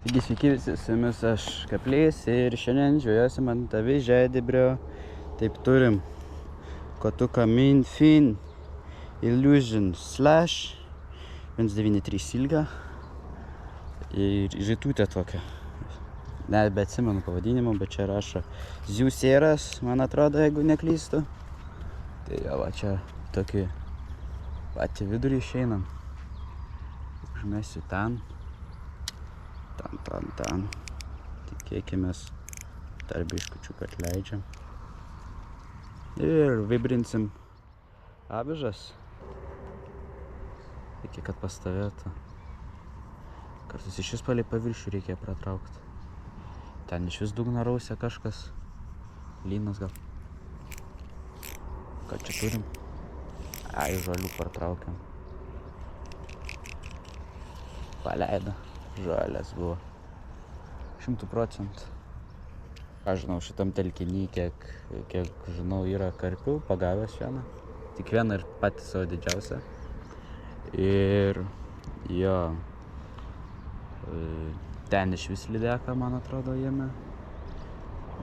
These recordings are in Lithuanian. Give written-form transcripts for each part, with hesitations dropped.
Taigi sveiki visi, su jumis aš Kaplys ir šiandien žvejosim ant avižadrebrio. Taip turim kotuką Minfin Illusion Slash 193 ilgio ir žaitutę tokią. Nebeatsimenu pavadinimo, bet čia rašo Ziusėras, man atrodo, jeigu neklystu. Tai jo, va čia tokį patį vidurį išeinam. Užmesiu ten. Ten. Tikėkimės, dar biškučių atleidžiam. Ir vibrinsim avižas. Reikia, kad pastovėtų. Kartais iš vis palei paviršių reikia pratraukti. Ten iš vis dugną rausia kažkas. Lynas gal. Ką čia turim? Ai, žolių pratraukiam. Paleido. Žolės buvo 100%. Aš žinau, šitam telkiny, kiek žinau, yra karpių, pagavęs vieną. Tik vieną ir patį savo didžiausią. Ir jo, ten iš vis lydeka, man atrodo, jame.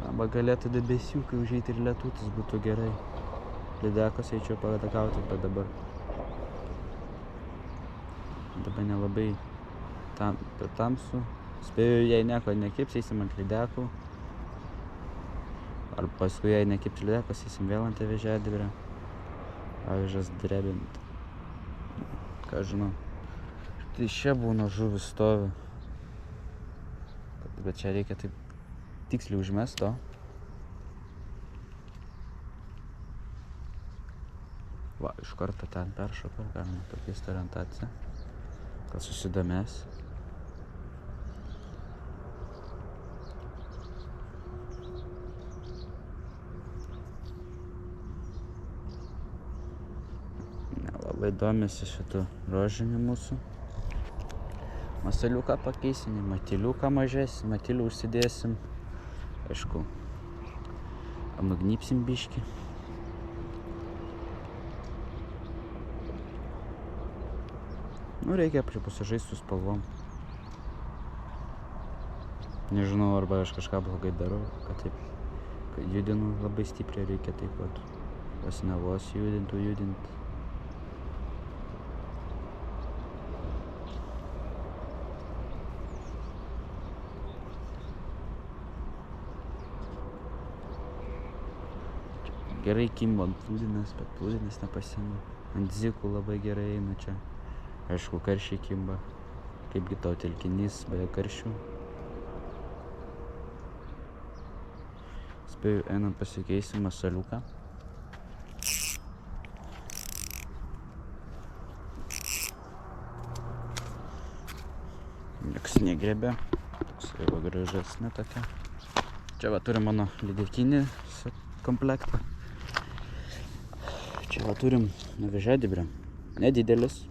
Arba galėtų debesiukai užeiti ir lietutis būtų gerai. Lydekos eičiau pagadagauti, bet dabar nelabai tamsu. Spėju, jei nieko nekips, eisim ant lydekų. Ar paskui, jei nekips lydekos, eisim vėl ant avižadrebrio. Avižas drebint. Ką žinau. Tai čia būna žuvis stovi. Bet čia reikia taip tiksliai užmest to. Va, iš karto ten peršoka, galima pakeisti orientaciją. Kas susidomės. Labai domisi šitų rožinių mūsų. Masaliuką pakeisim, matiliuką mažesį, matilių užsidėsim. Aišku, nugnypsim biškį. Reikia pasižaisti su spalvom. Nežinau, arba aš kažką blogai darau, kad taip judinu labai stipriai, reikia taip pat pasinavos judint. Gerai kimbo ant plūdinės, bet plūdinės nepasima. Ant zikų labai gerai eina čia. Aišku, karšiai kimba. Kaipgi tau telkinys be karšių. Spėju, einant pasikeisim masaliuką. Nieks negrebė. Toksai va gražesnė tokia. Čia va turim mano lydekinį komplektą. Čia va turim avižadrebrio. Nedidelis.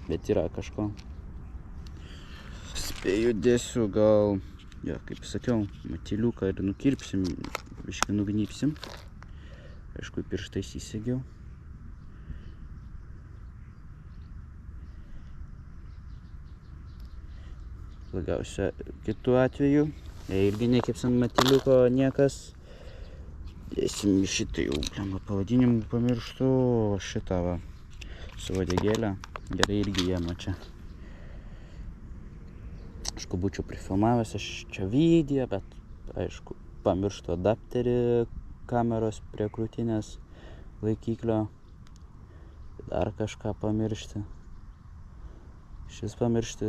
Bet yra kažko. Spėju dėsiu gal, ja, kaip sakiau, matiliuką ir nukirpsim, biškį nugnypsim. Aišku, pirštais įsigiau. Blogiausia kitų atveju, jei irgi nekirpsim matiliuko niekas, dėsim šitą jau, pavadinimų pamirštu, šitą va, su uodegėle. Gerai irgi jama čia. Aišku, būčiau prifilmavęs aš čia video, bet aišku, pamirštu adapterį kameros prie krūtinės laikiklio. Dar kažką pamiršti. Šis pamiršti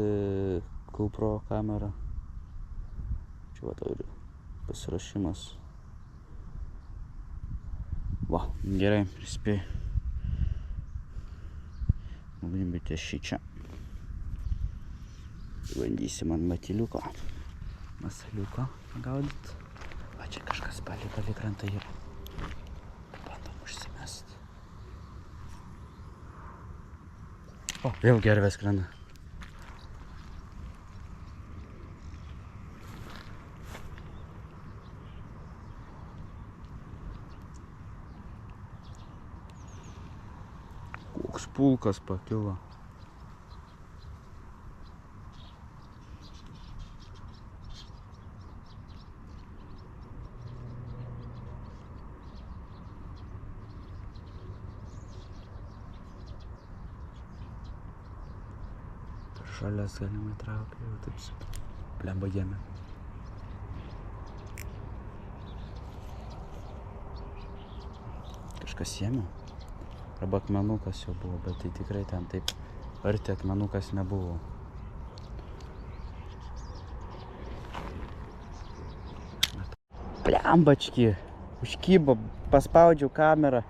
GoPro kamerą. Čia va tau ir pasiruošimas. Va, gerai, prispėjau. Nulimite šį čia. Bandysim ant matiliuko, masaliuko pagaudyti. Va, čia kažkas palei krantą ir bandom užsimest. O, vėl gervės skrenda. Koks pulkas pakilo. Žalias galimai traukia, jau taip blemba jėmė. Kažkas jėmė. Arba akmenukas jau buvo, bet tai tikrai ten taip arti akmenukas nebuvo. Blembački, užkybo, paspaudžiau kamerą,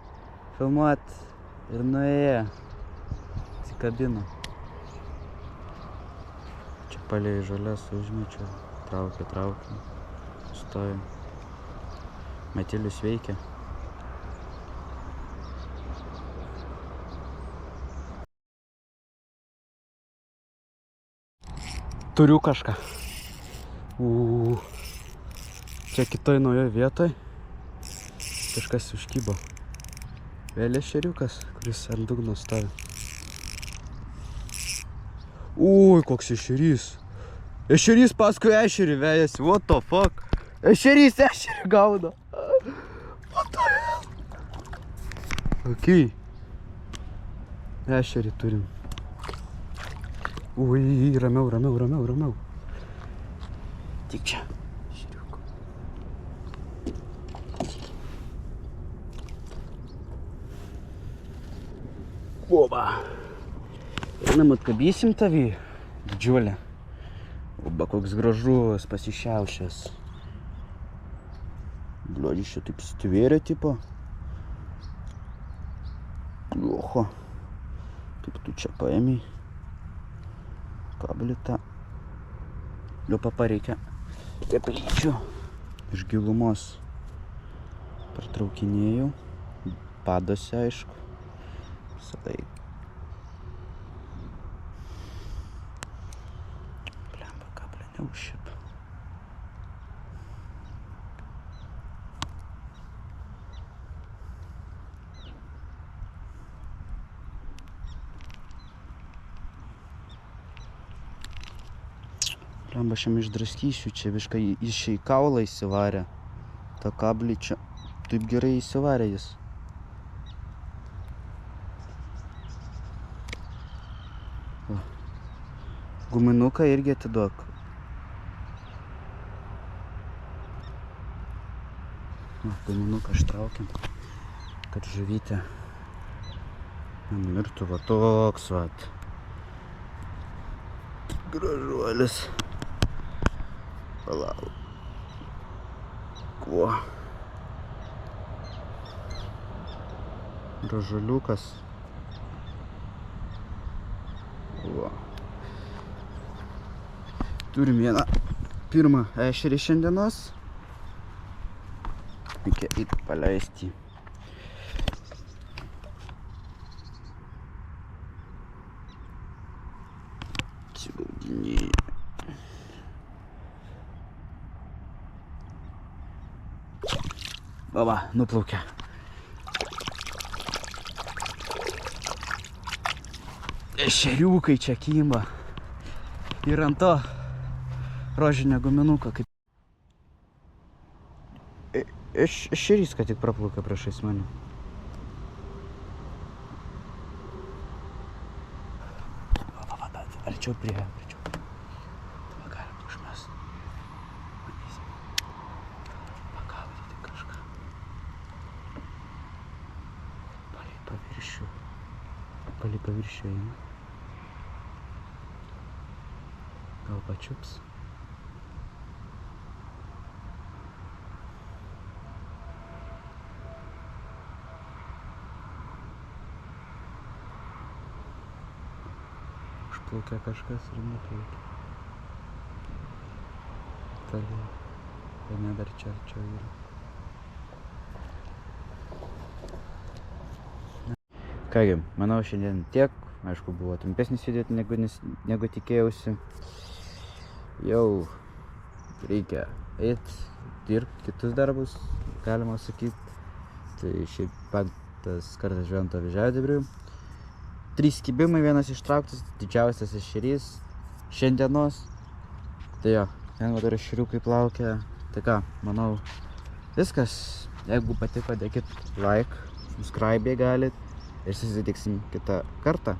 filmuot ir nuėjo, atsikabino. Čia palei žalias užmečiau, traukia, stoju. Metilius veikia. Turiu kažką. Čia kitoj naujoj vietoj kažkas užkybo. Vėl ešeriukas, kuris ant dugno stovi. Ui, koks ešerys. Ešerys paskui ešerį vejasi, what the fuck. Ešerys ešerį gaudo. What the hell. Ok. Ešerį turim. Ui, ramiau. Tik čia. Oba. Einam atkabysim tavį, didžiulę. Oba, koks gražus, pasišiaušęs. Bliodžiai čia taip stvėrė, tipo. Oho. Kaip tu čia paėmei. Kablį tą. Liupa pareikia kapelyčių. Iš gilumos pertraukinėjau. Padose, aišku. Visada. Blemba, kablį neužšip. Blemba, šiam išdraskysiu, čia viškai jis čia į kaulą įsivarė. Ta kablį čia taip gerai įsivarė jis. Guminuką irgi atiduok. Guminuką ištraukiam, kad žuvytė nenumirtų. Va toks vat. Gražuolis. Palauk. Kuo? Gražuoliukas. Va. Turim vieną pirmą ešerį šiandienos. Reikia eit paleisti. Atsigaudinėja. Va, nuplaukia. Ešeriukai čia kimba. Ir ant to rožinę guminuką. Ešerys, kad tik praplaukia priešais mane. Arčiau prie. Galim užmest. Matysim. Pagaudyti kažką. Palei paviršių eina. Gal pačiups. Užplaukia kažkas ir nuplaukia. Toliau. Viena dar čia arčiau yra. Kągi, manau šiandien tiek. Aišku, buvo trumpesnis video negu tikėjausi. Jau reikia eit, dirbti kitus darbus, galima sakyti. Tai šiaip 5. kartas žvejant avižadrebiu. 3 kibimai, vienas ištrauktas, didžiausias ešerys šiandienos. Tai jo, ten dar ešeriukai plaukia. Tai ką, manau, viskas. Jeigu patiko, dėkit like, subscribe galit ir susitiksim kitą kartą.